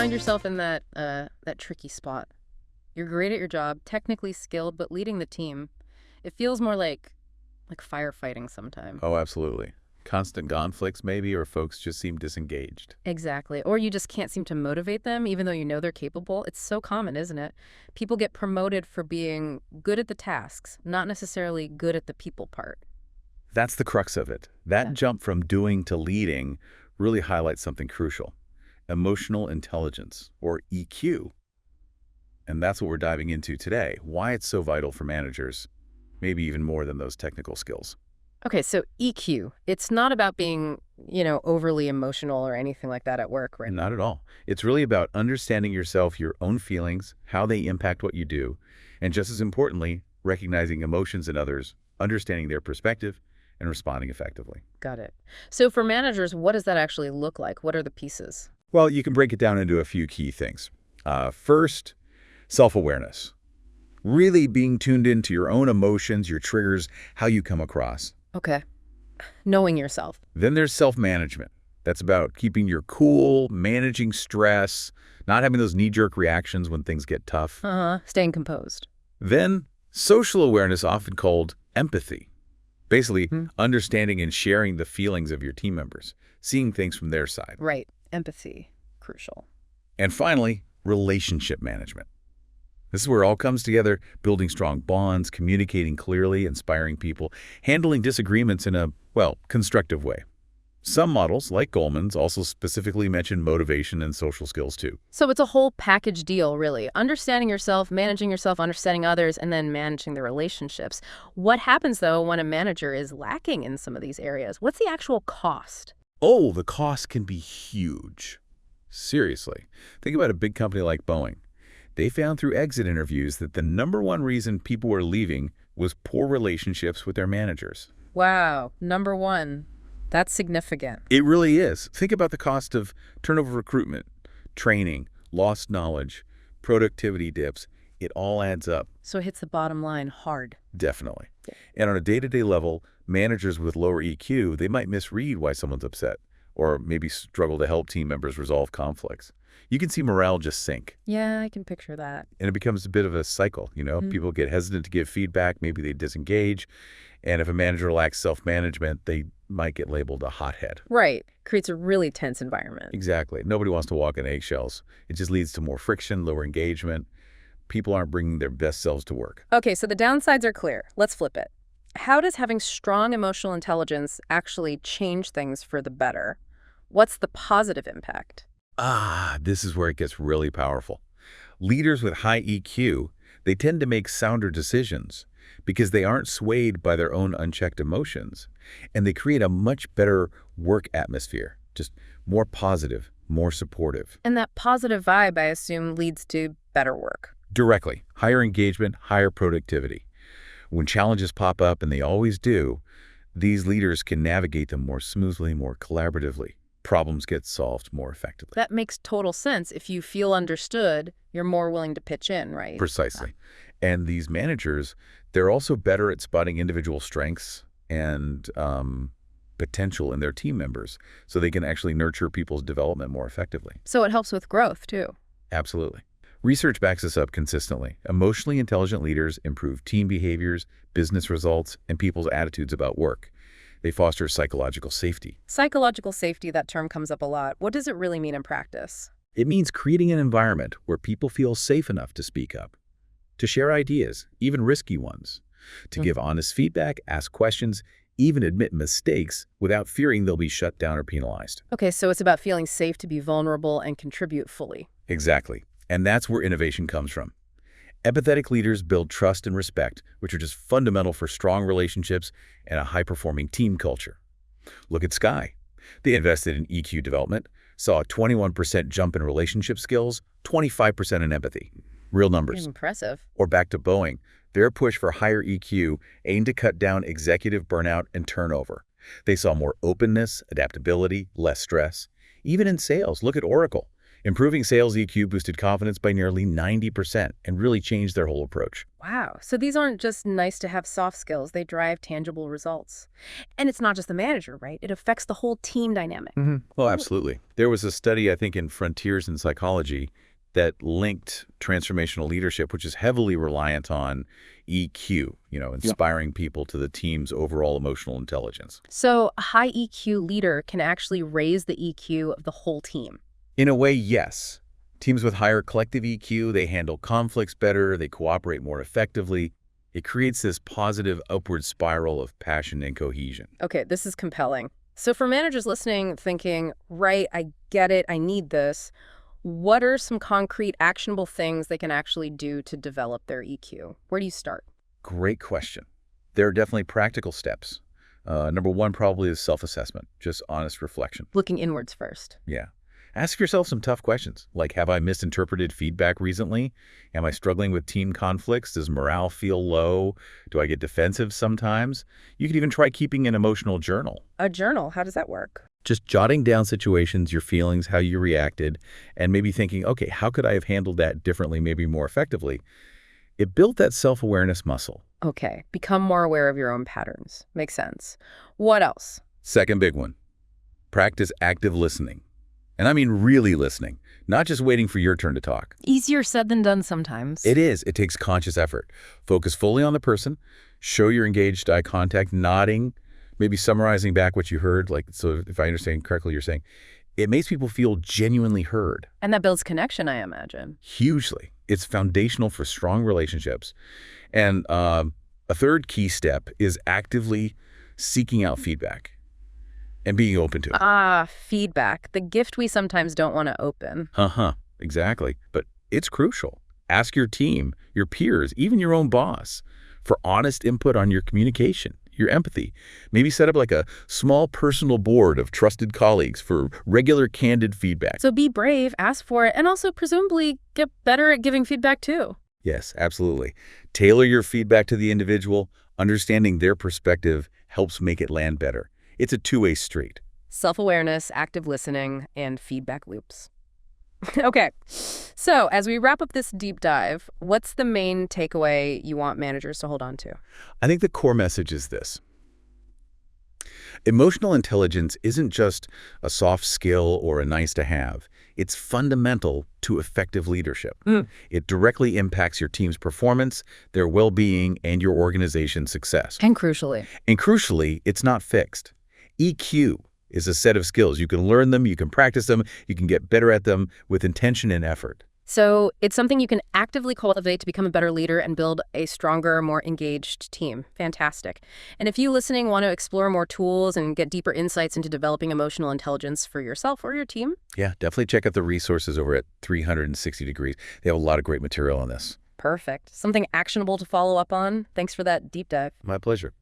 find yourself in that tricky spot. You're great at your job, technically skilled, but leading the team, it feels more like firefighting sometimes. Oh, absolutely. Constant conflicts maybe, or folks just seem disengaged. Exactly. Or you just can't seem to motivate them, even though you know they're capable. It's so common, isn't it? People get promoted for being good at the tasks, not necessarily good at the people part. That's the crux of it. That jump from doing to leading really highlights something crucial. Emotional intelligence, or EQ. And that's what we're diving into today, why it's so vital for managers, maybe even more than those technical skills. Okay, so EQ, it's not about being, overly emotional or anything like that at work, right? Not at all. It's really about understanding yourself, your own feelings, how they impact what you do, and just as importantly, recognizing emotions in others, understanding their perspective, and responding effectively. Got it. So for managers, what does that actually look like? What are the pieces? Well, you can break it down into a few key things. First, self-awareness. Really being tuned into your own emotions, your triggers, how you come across. Okay. Knowing yourself. Then there's self-management. That's about keeping your cool, managing stress, not having those knee-jerk reactions when things get tough. Staying composed. Then social awareness, often called empathy. Basically, understanding and sharing the feelings of your team members, seeing things from their side. Right. Empathy. Crucial. And finally, relationship management. This is where it all comes together, building strong bonds, communicating clearly, inspiring people, handling disagreements in a, constructive way. Some models, like Goleman's, also specifically mention motivation and social skills too. So it's a whole package deal, really. Understanding yourself, understanding others, and then managing the relationships. What happens, though, when a manager is lacking in some of these areas? What's the actual cost? Oh, the cost can be huge. Seriously. Think about a big company like Boeing. They found through exit interviews that the #1 reason people were leaving was poor relationships with their managers. Wow, #1. That's significant. It really is. Think about the cost of turnover recruitment, training, lost knowledge, productivity dips. It all adds up. So it hits the bottom line hard. Definitely. And on a day-to-day level, managers with lower EQ, they might misread why someone's upset, or maybe struggle to help team members resolve conflicts. You can see morale just sink. Yeah, I can picture that. And it becomes a bit of a cycle, People get hesitant to give feedback, maybe they disengage. And if a manager lacks self-management, they might get labeled a hothead. Right. Creates a really tense environment. Exactly. Nobody wants to walk on eggshells. It just leads to more friction, lower engagement. People aren't bringing their best selves to work. Okay, so the downsides are clear. Let's flip it. How does having strong emotional intelligence actually change things for the better? What's the positive impact? This is where it gets really powerful. Leaders with high EQ, they tend to make sounder decisions because they aren't swayed by their own unchecked emotions. And they create a much better work atmosphere, just more positive, more supportive. And that positive vibe, I assume, leads to better work. Directly. Higher engagement, higher productivity. When challenges pop up, and they always do, these leaders can navigate them more smoothly, more collaboratively. Problems get solved more effectively. That makes total sense. If you feel understood, you're more willing to pitch in, right? Precisely. And these managers, they're also better at spotting individual strengths and potential in their team members, so they can actually nurture people's development more effectively. So it helps with growth, too. Absolutely. Research backs this up consistently. Emotionally intelligent leaders improve team behaviors, business results, and people's attitudes about work. They foster psychological safety. Psychological safety, that term comes up a lot. What does it really mean in practice? It means creating an environment where people feel safe enough to speak up, to share ideas, even risky ones, to give honest feedback, ask questions, even admit mistakes without fearing they'll be shut down or penalized. Okay, so it's about feeling safe to be vulnerable and contribute fully. Exactly. And that's where innovation comes from. Empathetic leaders build trust and respect, which are just fundamental for strong relationships and a high-performing team culture. Look at Sky. They invested in EQ development, saw a 21% jump in relationship skills, 25% in empathy. Real numbers. Impressive. Or back to Boeing. Their push for higher EQ aimed to cut down executive burnout and turnover. They saw more openness, adaptability, less stress. Even in sales, look at Oracle. Improving sales EQ boosted confidence by nearly 90% and really changed their whole approach. Wow. So these aren't just nice to have soft skills, they drive tangible results. And it's not just the manager, right? It affects the whole team dynamic. Well, absolutely. There was a study, I think, in Frontiers in Psychology that linked transformational leadership, which is heavily reliant on EQ, inspiring people to the team's overall emotional intelligence. So a high EQ leader can actually raise the EQ of the whole team. In a way, yes. Teams with higher collective EQ, they handle conflicts better, they cooperate more effectively. It creates this positive upward spiral of passion and cohesion. Okay, this is compelling. So for managers listening, thinking, right, I get it, I need this, what are some concrete, actionable things they can actually do to develop their EQ? Where do you start? Great question. There are definitely practical steps. Number one probably is self-assessment, just honest reflection. Looking inwards first. Yeah. Ask yourself some tough questions, like have I misinterpreted feedback recently? Am I struggling with team conflicts? Does morale feel low? Do I get defensive sometimes? You could even try keeping an emotional journal. A journal, how does that work? Just jotting down situations, your feelings, how you reacted, and maybe thinking, okay, how could I have handled that differently, maybe more effectively? It built that self-awareness muscle. Okay, become more aware of your own patterns. Makes sense. What else? Second big one, practice active listening. And I mean really listening, not just waiting for your turn to talk. Easier said than done sometimes. It is. It takes conscious effort. Focus fully on the person, show your engaged eye contact, nodding, maybe summarizing back what you heard. So if I understand correctly, you're saying it makes people feel genuinely heard. And that builds connection, I imagine. Hugely. It's foundational for strong relationships. And a third key step is actively seeking out feedback and being open to it. Feedback. The gift we sometimes don't want to open. Exactly. But it's crucial. Ask your team, your peers, even your own boss for honest input on your communication, your empathy. Maybe set up like a small personal board of trusted colleagues for regular candid feedback. So be brave, ask for it, and also presumably get better at giving feedback too. Yes, absolutely. Tailor your feedback to the individual. Understanding their perspective helps make it land better. It's a two-way street. Self-awareness, active listening, and feedback loops. Okay, so as we wrap up this deep dive, what's the main takeaway you want managers to hold on to? I think the core message is this. Emotional intelligence isn't just a soft skill or a nice to have. It's fundamental to effective leadership. It directly impacts your team's performance, their well-being, and your organization's success. And crucially, it's not fixed. EQ is a set of skills. You can learn them, you can practice them, you can get better at them with intention and effort. So it's something you can actively cultivate to become a better leader and build a stronger, more engaged team. Fantastic. And if you listening want to explore more tools and get deeper insights into developing emotional intelligence for yourself or your team? Yeah, definitely check out the resources over at 360 Degrees. They have a lot of great material on this. Perfect. Something actionable to follow up on. Thanks for that deep dive. My pleasure.